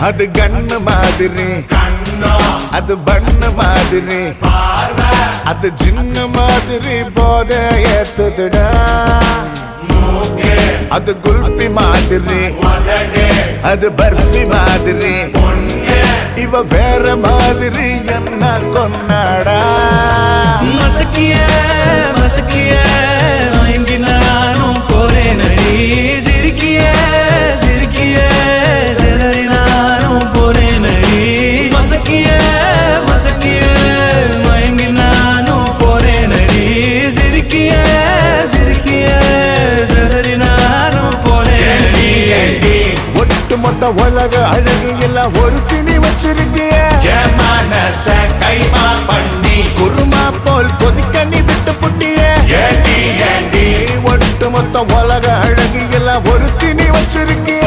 அது கண்ணு மாதிரி, அது பண்ணு மாதிரி, அது சின்ன மாதிரி போத ஏத்துதுடா. அது குல்பி மாதிரி, அது பர்ஃபி மாதிரி, இவ வேற மாதிரி என்ன கொண்டாடா. மசக்கிய மசக்கிய மயங்கி நானும் போறேன் அடி. சிரிக்கிய சிரிக்கிய சிதறி நானும் போறேன் அடி. மசக்கிய மசக்கிய மயங்கி நானும் போறேன் அடி. சிரிக்கிய சிரிக்கிய சிதறி நானும் போறேன் அடி. ஒட்டு மொத்த உலக அழகு எல்லாம் ஒரு திணி வச்சிருக்கிய. மனச கைமா பண்ணி குருமா போல் கொதிக்க நீ விட்டு புட்டிய. ஏண்டி ஏண்டி ஒட்டு மொத்த உலக அழகு எல்லாம் ஒரு திணி வச்சிருக்கிய.